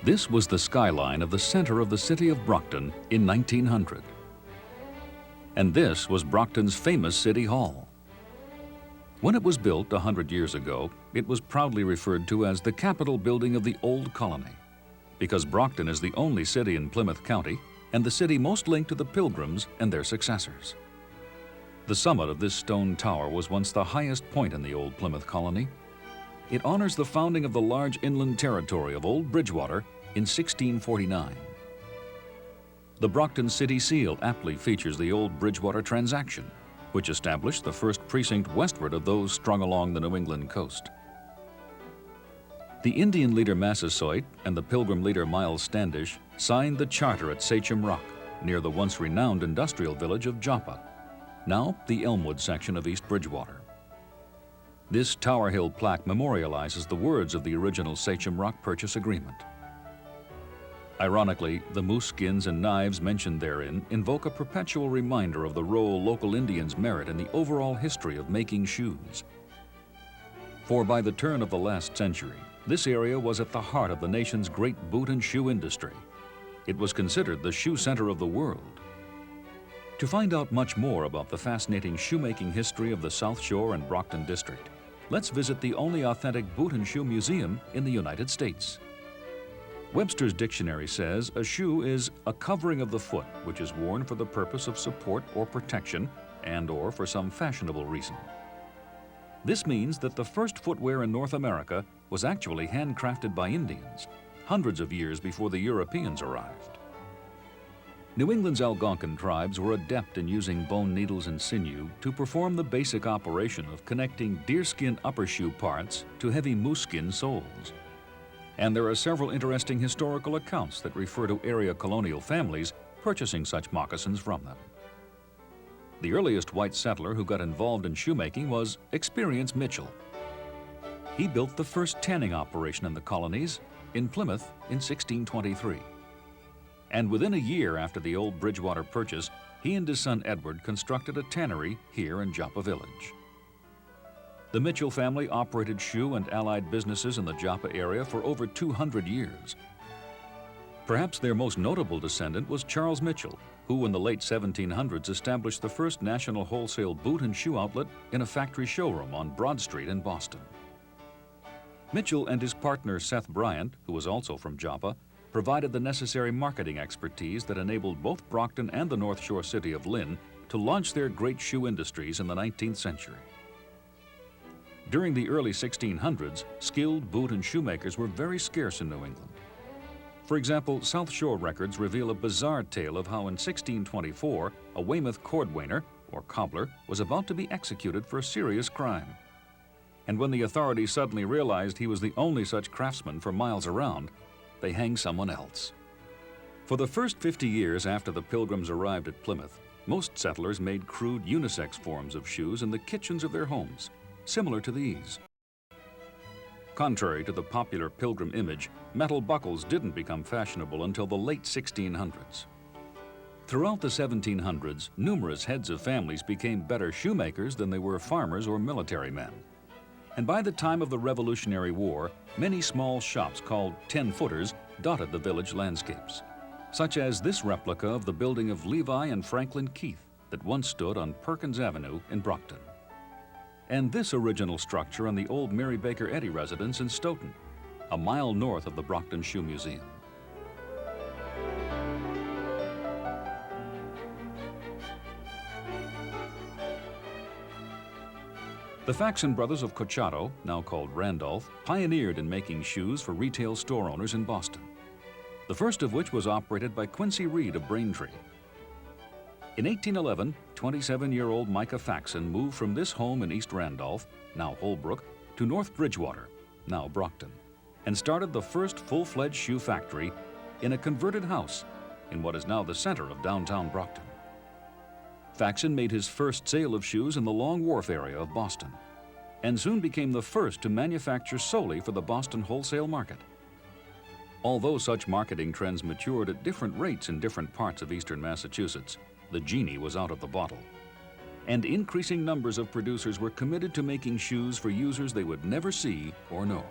This was the skyline of the center of the city of Brockton in 1900. And this was Brockton's famous City Hall. When it was built 100 years ago, it was proudly referred to as the Capitol building of the Old Colony, because Brockton is the only city in Plymouth County and the city most linked to the Pilgrims and their successors. The summit of this stone tower was once the highest point in the old Plymouth colony. It honors the founding of the large inland territory of Old Bridgewater in 1649. The Brockton City Seal aptly features the Old Bridgewater transaction, which established the first precinct westward of those strung along the New England coast. The Indian leader Massasoit and the Pilgrim leader Miles Standish signed the charter at Sachem Rock, near the once renowned industrial village of Joppa, now the Elmwood section of East Bridgewater. This Tower Hill plaque memorializes the words of the original Sachem Rock purchase agreement. Ironically, the moose skins and knives mentioned therein invoke a perpetual reminder of the role local Indians merit in the overall history of making shoes. For by the turn of the last century, this area was at the heart of the nation's great boot and shoe industry. It was considered the shoe center of the world. To find out much more about the fascinating shoemaking history of the South Shore and Brockton district, let's visit the only authentic boot and shoe museum in the United States. Webster's dictionary says a shoe is a covering of the foot which is worn for the purpose of support or protection and/or for some fashionable reason. This means that the first footwear in North America was actually handcrafted by Indians, hundreds of years before the Europeans arrived. New England's Algonquin tribes were adept in using bone needles and sinew to perform the basic operation of connecting deerskin upper shoe parts to heavy moose skin soles. And there are several interesting historical accounts that refer to area colonial families purchasing such moccasins from them. The earliest white settler who got involved in shoemaking was Experience Mitchell. He built the first tanning operation in the colonies in Plymouth in 1623. And within a year after the Old Bridgewater purchase, he and his son Edward constructed a tannery here in Joppa Village. The Mitchell family operated shoe and allied businesses in the Joppa area for over 200 years. Perhaps their most notable descendant was Charles Mitchell, who in the late 1700s established the first national wholesale boot and shoe outlet in a factory showroom on Broad Street in Boston. Mitchell and his partner Seth Bryant, who was also from Joppa, provided the necessary marketing expertise that enabled both Brockton and the North Shore city of Lynn to launch their great shoe industries in the 19th century. During the early 1600s, skilled boot and shoemakers were very scarce in New England. For example, South Shore records reveal a bizarre tale of how in 1624, a Weymouth cordwainer, or cobbler, was about to be executed for a serious crime. And when the authorities suddenly realized he was the only such craftsman for miles around, they hanged someone else. For the first 50 years after the Pilgrims arrived at Plymouth, most settlers made crude unisex forms of shoes in the kitchens of their homes, similar to these. Contrary to the popular Pilgrim image, metal buckles didn't become fashionable until the late 1600s. Throughout the 1700s, numerous heads of families became better shoemakers than they were farmers or military men. And by the time of the Revolutionary War, many small shops called 10-footers dotted the village landscapes, such as this replica of the building of Levi and Franklin Keith that once stood on Perkins Avenue in Brockton. And this original structure on the old Mary Baker Eddy residence in Stoughton, a mile north of the Brockton Shoe Museum. The Faxon brothers of Cochato, now called Randolph, pioneered in making shoes for retail store owners in Boston, the first of which was operated by Quincy Reed of Braintree. In 1811, 27-year-old Micah Faxon moved from this home in East Randolph, now Holbrook, to North Bridgewater, now Brockton, and started the first full-fledged shoe factory in a converted house in what is now the center of downtown Brockton. Faxon made his first sale of shoes in the Long Wharf area of Boston, and soon became the first to manufacture solely for the Boston wholesale market. Although such marketing trends matured at different rates in different parts of eastern Massachusetts, the genie was out of the bottle. And increasing numbers of producers were committed to making shoes for users they would never see or know.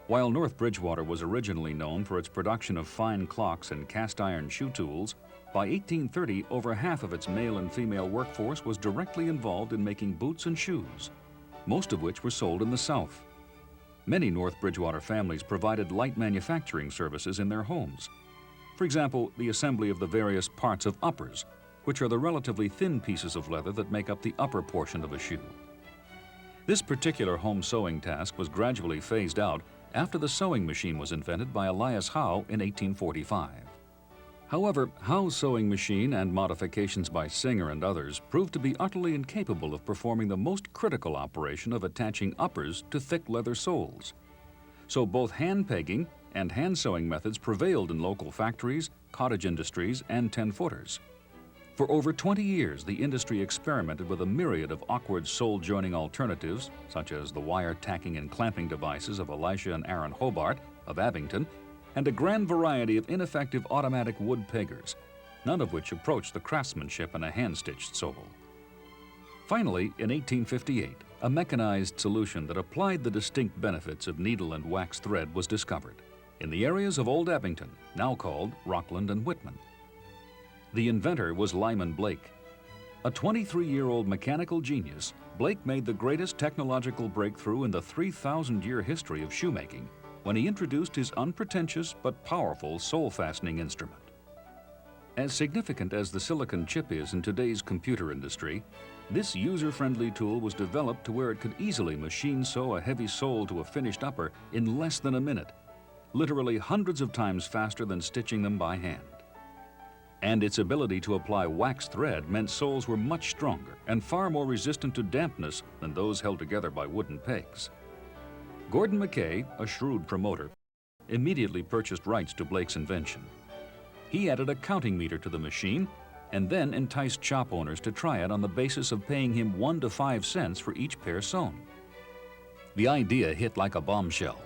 While North Bridgewater was originally known for its production of fine clocks and cast iron shoe tools, by 1830 over half of its male and female workforce was directly involved in making boots and shoes, most of which were sold in the South. Many North Bridgewater families provided light manufacturing services in their homes. For example, the assembly of the various parts of uppers, which are the relatively thin pieces of leather that make up the upper portion of a shoe. This particular home sewing task was gradually phased out after the sewing machine was invented by Elias Howe in 1845. However, Howe's sewing machine and modifications by Singer and others proved to be utterly incapable of performing the most critical operation of attaching uppers to thick leather soles. So both hand pegging and hand sewing methods prevailed in local factories, cottage industries, and 10-footers. For over 20 years, the industry experimented with a myriad of awkward sole joining alternatives, such as the wire tacking and clamping devices of Elisha and Aaron Hobart of Abington, and a grand variety of ineffective automatic wood peggers, none of which approached the craftsmanship in a hand-stitched sole. Finally, in 1858, a mechanized solution that applied the distinct benefits of needle and wax thread was discovered in the areas of Old Abington, now called Rockland and Whitman. The inventor was Lyman Blake. A 23-year-old mechanical genius, Blake made the greatest technological breakthrough in the 3,000-year history of shoemaking when he introduced his unpretentious but powerful sole fastening instrument. As significant as the silicon chip is in today's computer industry, this user-friendly tool was developed to where it could easily machine sew a heavy sole to a finished upper in less than a minute, literally hundreds of times faster than stitching them by hand. And its ability to apply wax thread meant soles were much stronger and far more resistant to dampness than those held together by wooden pegs. Gordon Mackay, a shrewd promoter, immediately purchased rights to Blake's invention. He added a counting meter to the machine and then enticed shop owners to try it on the basis of paying him 1 to 5 cents for each pair sewn. The idea hit like a bombshell,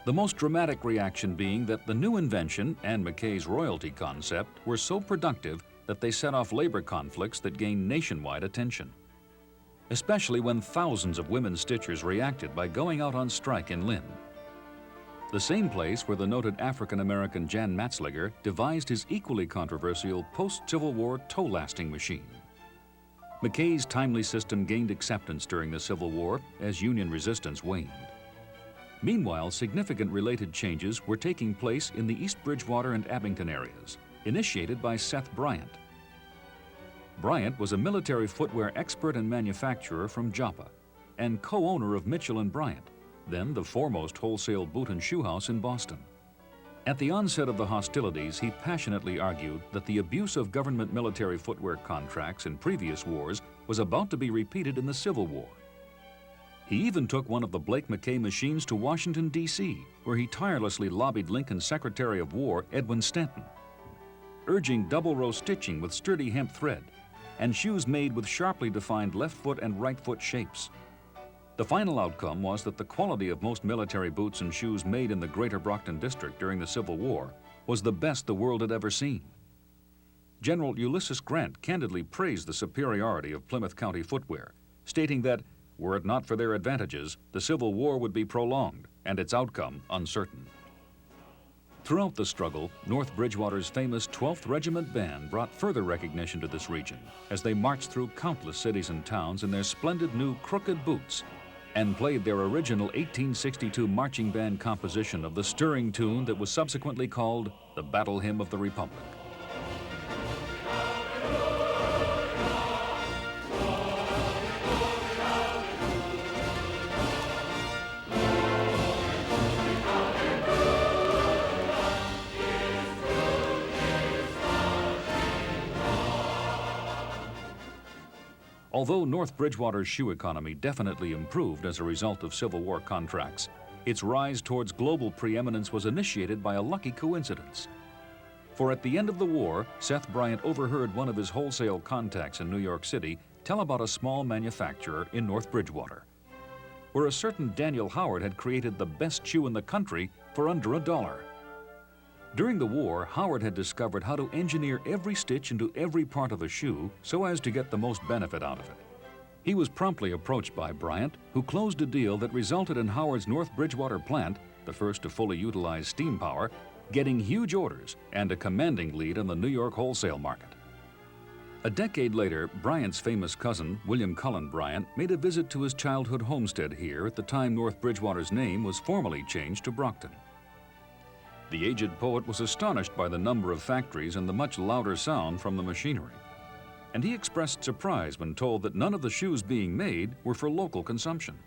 the most dramatic reaction being that the new invention and Mackay's royalty concept were so productive that they set off labor conflicts that gained nationwide attention, especially when thousands of women stitchers reacted by going out on strike in Lynn, the same place where the noted African-American Jan Matzliger devised his equally controversial post-Civil War toe-lasting machine. Mackay's timely system gained acceptance during the Civil War as Union resistance waned. Meanwhile, significant related changes were taking place in the East Bridgewater and Abington areas, initiated by Seth Bryant. Bryant was a military footwear expert and manufacturer from Joppa and co-owner of Mitchell & Bryant, then the foremost wholesale boot and shoe house in Boston. At the onset of the hostilities, he passionately argued that the abuse of government military footwear contracts in previous wars was about to be repeated in the Civil War. He even took one of the Blake Mackay machines to Washington, D.C., where he tirelessly lobbied Lincoln's Secretary of War, Edwin Stanton, urging double-row stitching with sturdy hemp thread and shoes made with sharply defined left foot and right foot shapes. The final outcome was that the quality of most military boots and shoes made in the greater Brockton district during the Civil War was the best the world had ever seen. General Ulysses Grant candidly praised the superiority of Plymouth County footwear, stating that, were it not for their advantages, the Civil War would be prolonged and its outcome uncertain. Throughout the struggle, North Bridgewater's famous 12th Regiment Band brought further recognition to this region as they marched through countless cities and towns in their splendid new crooked boots and played their original 1862 marching band composition of the stirring tune that was subsequently called the Battle Hymn of the Republic. Although North Bridgewater's shoe economy definitely improved as a result of Civil War contracts, its rise towards global preeminence was initiated by a lucky coincidence. For at the end of the war, Seth Bryant overheard one of his wholesale contacts in New York City tell about a small manufacturer in North Bridgewater, where a certain Daniel Howard had created the best shoe in the country for under $1. During the war, Howard had discovered how to engineer every stitch into every part of a shoe so as to get the most benefit out of it. He was promptly approached by Bryant, who closed a deal that resulted in Howard's North Bridgewater plant the first to fully utilize steam power, getting huge orders and a commanding lead on the New York wholesale market. A decade later, Bryant's famous cousin, William Cullen Bryant, made a visit to his childhood homestead here at the time North Bridgewater's name was formally changed to Brockton. The aged poet was astonished by the number of factories and the much louder sound from the machinery. And he expressed surprise when told that none of the shoes being made were for local consumption.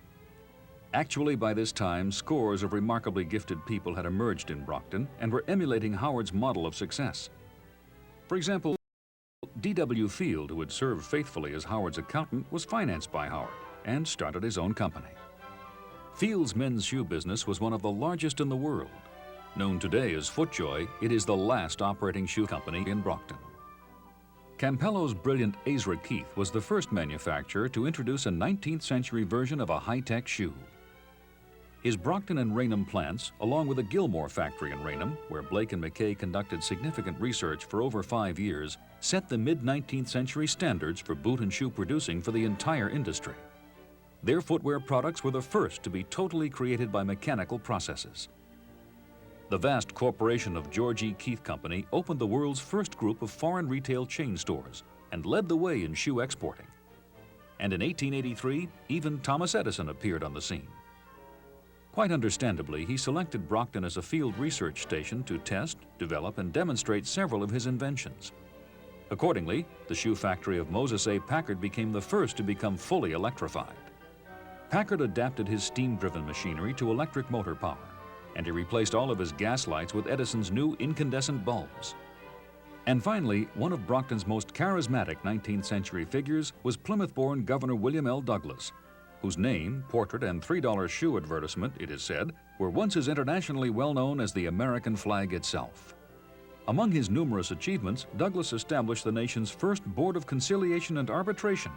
Actually, by this time, scores of remarkably gifted people had emerged in Brockton and were emulating Howard's model of success. For example, D.W. Field, who had served faithfully as Howard's accountant, was financed by Howard and started his own company. Field's men's shoe business was one of the largest in the world. Known today as FootJoy, it is the last operating shoe company in Brockton. Campello's brilliant Ezra Keith was the first manufacturer to introduce a 19th century version of a high-tech shoe. His Brockton and Raynham plants, along with a Gilmore factory in Raynham, where Blake and McKay conducted significant research for over 5 years, set the mid-19th century standards for boot and shoe producing for the entire industry. Their footwear products were the first to be totally created by mechanical processes. The vast corporation of George E. Keith Company opened the world's first group of foreign retail chain stores and led the way in shoe exporting. And in 1883, even Thomas Edison appeared on the scene. Quite understandably, he selected Brockton as a field research station to test, develop, and demonstrate several of his inventions. Accordingly, the shoe factory of Moses A. Packard became the first to become fully electrified. Packard adapted his steam-driven machinery to electric motor power, and he replaced all of his gas lights with Edison's new incandescent bulbs. And finally, one of Brockton's most charismatic 19th century figures was Plymouth-born Governor William L. Douglas, whose name, portrait, and $3 shoe advertisement, it is said, were once as internationally well known as the American flag itself. Among his numerous achievements, Douglas established the nation's first Board of Conciliation and Arbitration.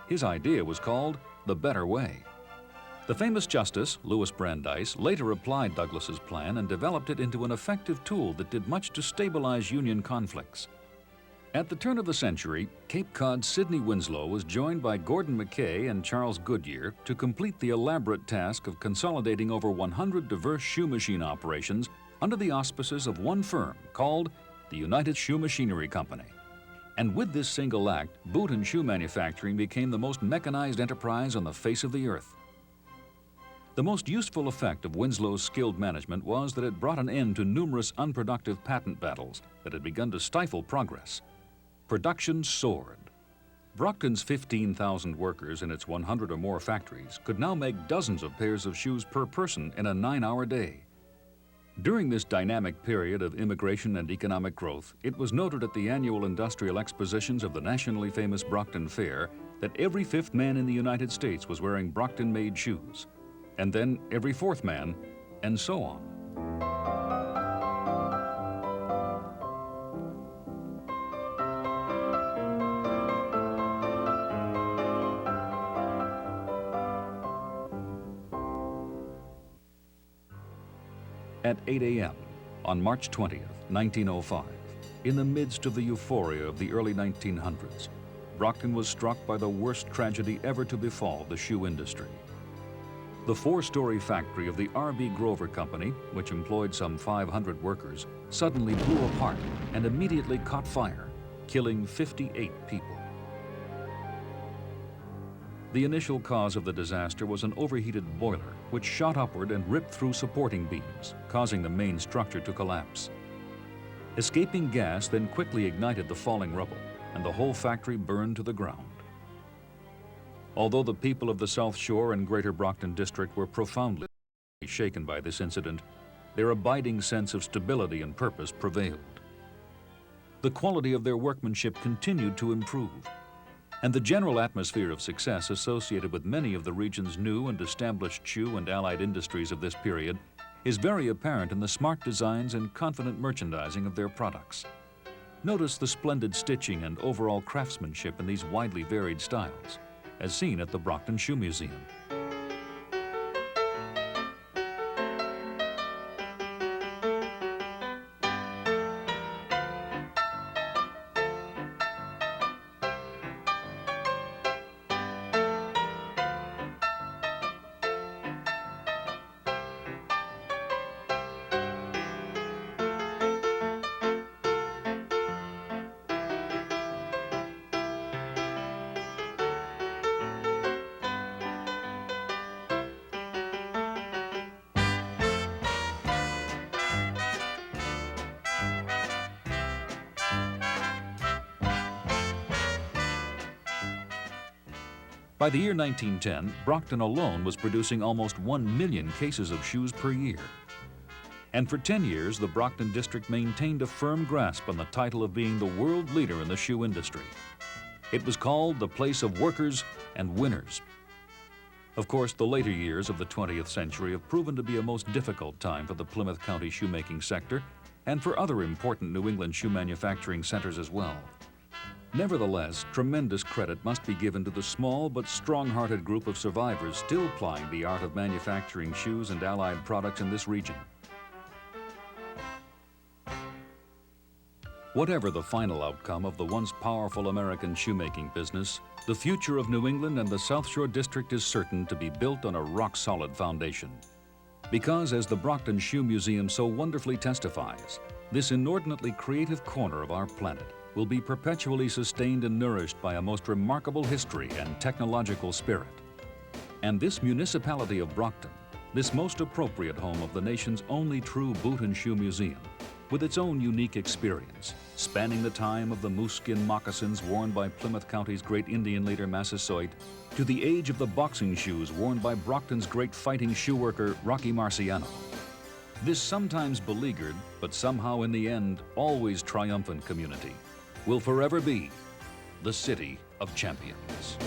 His idea was called the Better Way. The famous justice, Louis Brandeis, later applied Douglas's plan and developed it into an effective tool that did much to stabilize Union conflicts. At the turn of the century, Cape Cod's Sidney Winslow was joined by Gordon McKay and Charles Goodyear to complete the elaborate task of consolidating over 100 diverse shoe machine operations under the auspices of one firm called the United Shoe Machinery Company. And with this single act, boot and shoe manufacturing became the most mechanized enterprise on the face of the earth. The most useful effect of Winslow's skilled management was that it brought an end to numerous unproductive patent battles that had begun to stifle progress. Production soared. Brockton's 15,000 workers in its 100 or more factories could now make dozens of pairs of shoes per person in a 9-hour day. During this dynamic period of immigration and economic growth, it was noted at the annual industrial expositions of the nationally famous Brockton Fair that every 5th man in the United States was wearing Brockton-made shoes, and then every 4th man, and so on. At 8 a.m. on March 20th, 1905, in the midst of the euphoria of the early 1900s, Brockton was struck by the worst tragedy ever to befall the shoe industry. The 4-story factory of the R.B. Grover Company, which employed some 500 workers, suddenly blew apart and immediately caught fire, killing 58 people. The initial cause of the disaster was an overheated boiler, which shot upward and ripped through supporting beams, causing the main structure to collapse. Escaping gas then quickly ignited the falling rubble, and the whole factory burned to the ground. Although the people of the South Shore and Greater Brockton District were profoundly shaken by this incident, their abiding sense of stability and purpose prevailed. The quality of their workmanship continued to improve, and the general atmosphere of success associated with many of the region's new and established shoe and allied industries of this period is very apparent in the smart designs and confident merchandising of their products. Notice the splendid stitching and overall craftsmanship in these widely varied styles, as seen at the Brockton Shoe Museum. By the year 1910, Brockton alone was producing almost 1 million cases of shoes per year. And for 10 years, the Brockton district maintained a firm grasp on the title of being the world leader in the shoe industry. It was called the place of workers and winners. Of course, the later years of the 20th century have proven to be a most difficult time for the Plymouth County shoemaking sector and for other important New England shoe manufacturing centers as well. Nevertheless, tremendous credit must be given to the small but strong-hearted group of survivors still plying the art of manufacturing shoes and allied products in this region. Whatever the final outcome of the once powerful American shoemaking business, the future of New England and the South Shore District is certain to be built on a rock-solid foundation. Because, as the Brockton Shoe Museum so wonderfully testifies, this inordinately creative corner of our planet will be perpetually sustained and nourished by a most remarkable history and technological spirit. And this municipality of Brockton, this most appropriate home of the nation's only true boot and shoe museum, with its own unique experience, spanning the time of the moose-skin moccasins worn by Plymouth County's great Indian leader Massasoit, to the age of the boxing shoes worn by Brockton's great fighting shoe worker Rocky Marciano. This sometimes beleaguered, but somehow in the end always triumphant community will forever be the City of Champions.